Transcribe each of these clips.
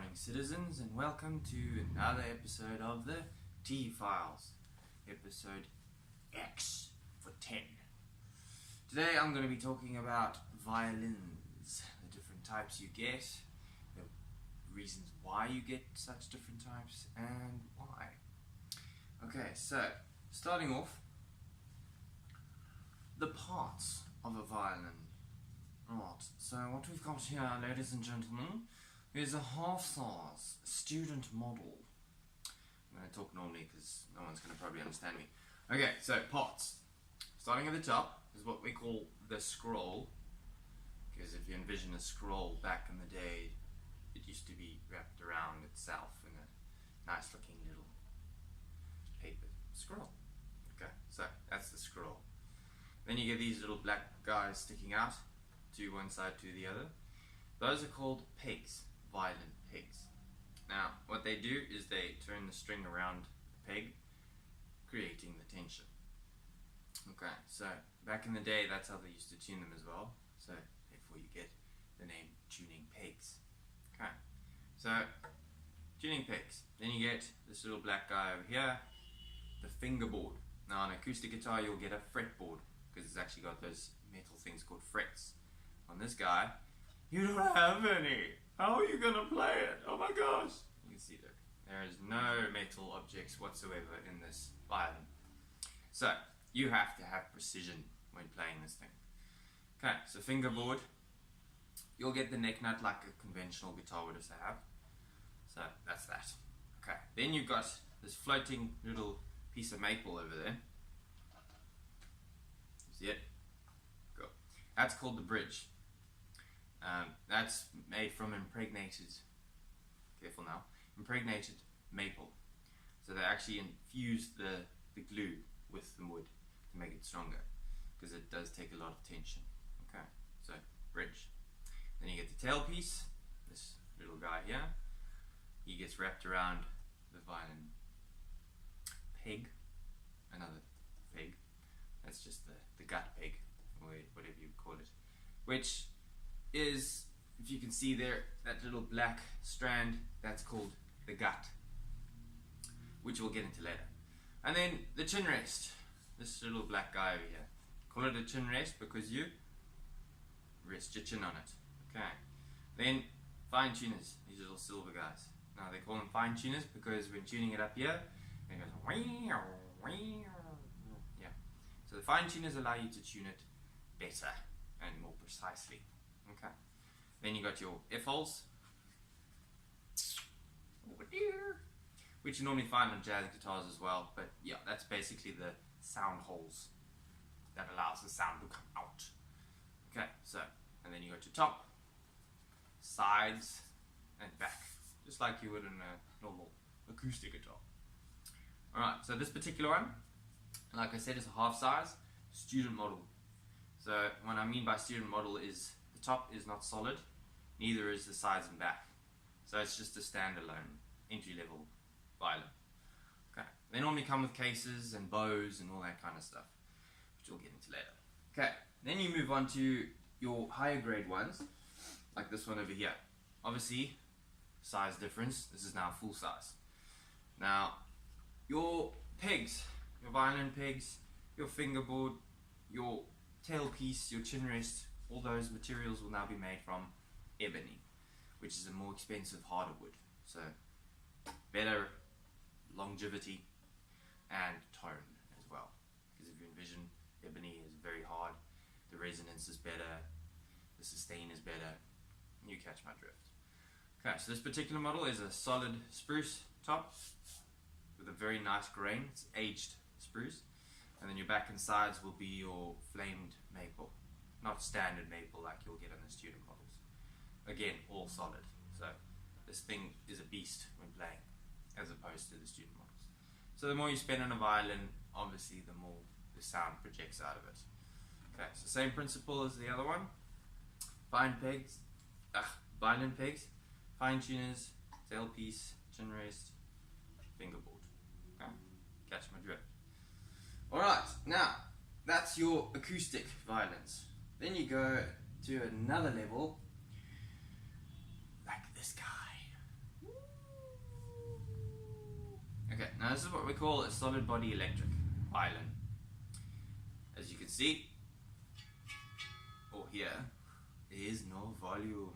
morning, citizens, and welcome to another episode of the T-Files, episode X for 10. Today I'm going to be talking about violins, the different types you get, the reasons why you get such different types, and why. Okay, so starting off, the parts of a violin. Right, so what we've got here, ladies and gentlemen, is a half-size student model. I'm going to talk normally because no one's going to probably understand me. Okay, so parts. Starting at the top is what we call the scroll, because if you envision a scroll back in the day, it used to be wrapped around itself in a nice looking little paper scroll. Okay, so that's the scroll. Then you get these little black guys sticking out to one side to the other. Those are called pegs, violin pegs. Now, what they do is they turn the string around the peg, creating the tension. Okay, so back in the day, that's how they used to tune them as well. So therefore you get the name tuning pegs. Okay, so tuning pegs. Then you get this little black guy over here, the fingerboard. Now on acoustic guitar you'll get a fretboard, because it's actually got those metal things called frets. On this guy, you don't have any. How are you gonna play it? Oh my gosh! You can see that there is no metal objects whatsoever in this violin. So you have to have precision when playing this thing. Okay, so fingerboard. You'll get the neck nut like a conventional guitar would have. So that's that. Okay, then you've got this floating little piece of maple over there. You see it? Go. That's called the bridge. That's made from impregnated, careful now, impregnated maple. So they actually infuse the glue with the wood to make it stronger, because it does take a lot of tension. Okay, so bridge. Then you get the tailpiece, this little guy here. He gets wrapped around the violin peg, another peg. That's just the gut peg, or whatever you call it, which is, if you can see there, that little black strand, that's called the gut, which we'll get into later. And then the chin rest, this little black guy over here. Call it a chin rest because you rest your chin on it. Okay. Then fine tuners, these little silver guys. Now they call them fine tuners because when tuning it up here, it goes yeah. So the fine tuners allow you to tune it better and more precisely. Okay. Then you got your F-holes, which you normally find on jazz guitars as well, but yeah, that's basically the sound holes that allows the sound to come out. Okay, so, and then you got your top, sides, and back, just like you would in a normal acoustic guitar. Alright, so this particular one, like I said, is a half size student model. So what I mean by student model is the top is not solid, neither is the sides and back. So it's just a standalone entry-level violin. Okay. They normally come with cases and bows and all that kind of stuff, which we'll get into later. Okay, then you move on to your higher grade ones, like this one over here. Obviously, size difference, this is now full size. Now, your pegs, your violin pegs, your fingerboard, your tailpiece, your chin rest, all those materials will now be made from ebony, which is a more expensive, harder wood. So better longevity and tone as well. Because if you envision, ebony is very hard, the resonance is better, the sustain is better. You catch my drift. Okay, so this particular model is a solid spruce top with a very nice grain. It's aged spruce. And then your back and sides will be your flamed maple, not standard maple like you'll get on the student models. Again, all solid. So this thing is a beast when playing, as opposed to the student models. So the more you spend on a violin, obviously the more the sound projects out of it. Okay, so same principle as the other one. Violin pegs, fine tuners, tailpiece, chin rest, fingerboard. Okay, catch my drift. Alright, now that's your acoustic violins. Then you go to another level, like this guy. now this is what we call a solid body electric violin. As you can see, or here, there is no volume.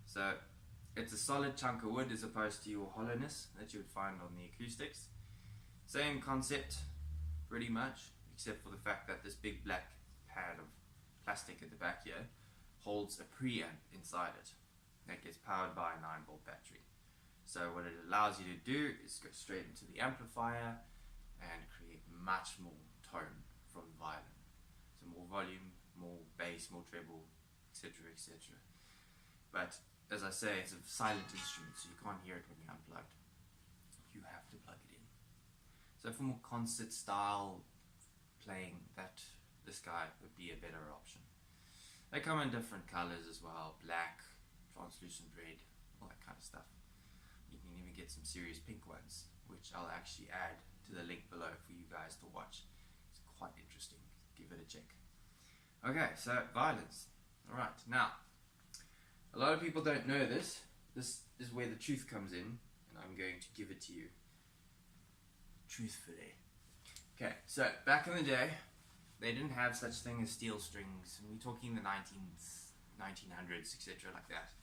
So it's a solid chunk of wood as opposed to your hollowness that you would find on the acoustics. Same concept, pretty much, except for the fact that this big black pad of plastic at the back here holds a preamp inside it that gets powered by a 9-volt battery. So what it allows you to do is go straight into the amplifier and create much more tone from the violin. So more volume, more bass, more treble, etc, etc. But as I say, it's a silent instrument, so you can't hear it when you're unplugged. You have to plug it in. So for more concert style playing, this guy would be a better option. They come in different colors as well, black, translucent red, all that kind of stuff. You can even get some serious pink ones, which I'll actually add to the link below for you guys to watch. It's quite interesting. Give it a check. Okay, so violins. Alright, now, a lot of people don't know this. This is where the truth comes in, and I'm going to give it to you truthfully. Okay, so back in the day, they didn't have such thing as steel strings, and we're talking the 1900s, etc, like that.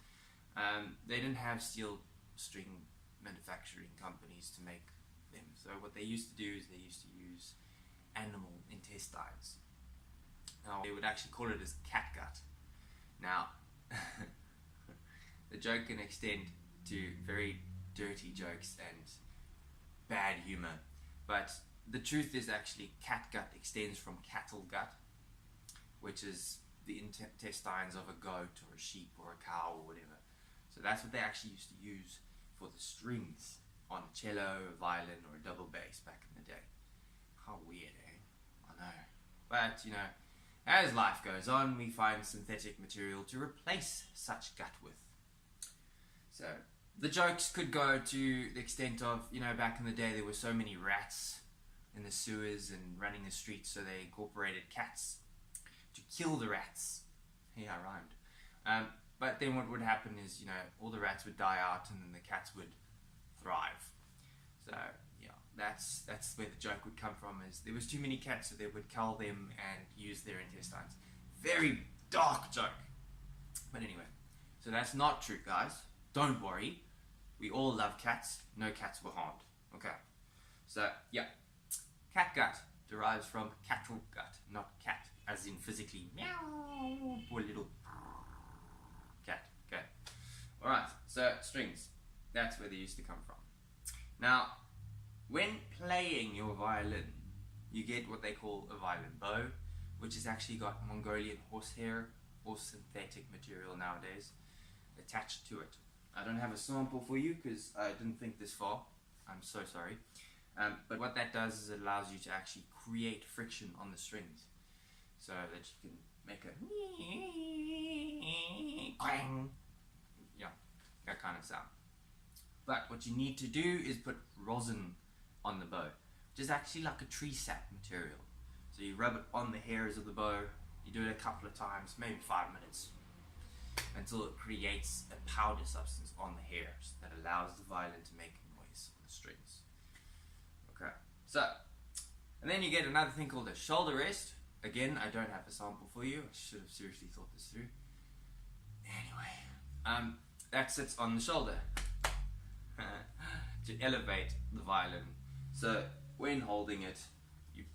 They didn't have steel string manufacturing companies to make them. So what they used to do is they used to use animal intestines. Now, they would actually call it as catgut. Now, the joke can extend to very dirty jokes and bad humor, but the truth is actually catgut extends from cattle gut, which is the intestines of a goat or a sheep or a cow or whatever. So that's what they actually used to use for the strings on a cello, a violin, or a double bass back in the day. How weird, eh? I know. But, you know, as life goes on, we find synthetic material to replace such gut with. So, the jokes could go to the extent of, you know, back in the day there were so many rats in the sewers and running the streets, so they incorporated cats to kill the rats. Yeah, I rhymed. But then what would happen is, you know, all the rats would die out and then the cats would thrive. So, yeah, that's where the joke would come from, is there was too many cats, so they would cull them and use their intestines. Very dark joke. But anyway, so that's not true, guys. Don't worry. We all love cats. No cats were harmed. Okay. So, yeah. Catgut derives from cattle gut, not cat, as in physically meow, poor little cat. Okay. Alright, so strings. That's where they used to come from. Now, when playing your violin, you get what they call a violin bow, which has actually got Mongolian horsehair or synthetic material nowadays attached to it. I don't have a sample for you because I didn't think this far. I'm so sorry. But what that does is it allows you to actually create friction on the strings so that you can make a clang, yeah, that kind of sound. But what you need to do is put rosin on the bow, which is actually like a tree sap material. So you rub it on the hairs of the bow, you do it a couple of times, maybe 5 minutes, until it creates a powder substance on the hairs that allows the violin to make noise on the strings. Okay, so, and then you get another thing called a shoulder rest. Again, I don't have a sample for you. I should have seriously thought this through. Anyway, that sits on the shoulder to elevate the violin. So when holding it, you're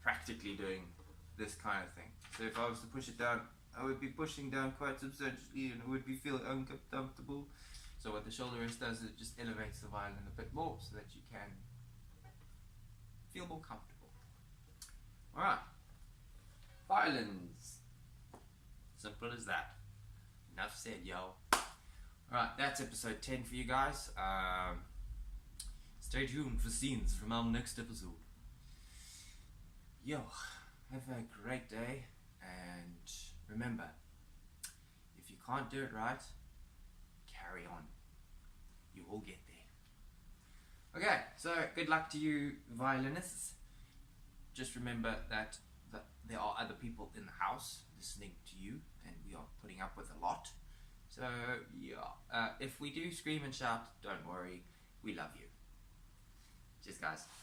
practically doing this kind of thing. So if I was to push it down, I would be pushing down quite substantially and I would be feeling uncomfortable. So what the shoulder rest does is it just elevates the violin a bit more so that you can feel more comfortable. Alright, violins. Simple as that. Enough said, yo. Alright, that's episode 10 for you guys. Stay tuned for scenes from our next episode. Yo, have a great day, and remember, if you can't do it right, carry on. You will get there. Okay, so good luck to you violinists. Just remember that there are other people in the house listening to you, and we are putting up with a lot. So yeah, if we do scream and shout, don't worry, we love you. Just guys.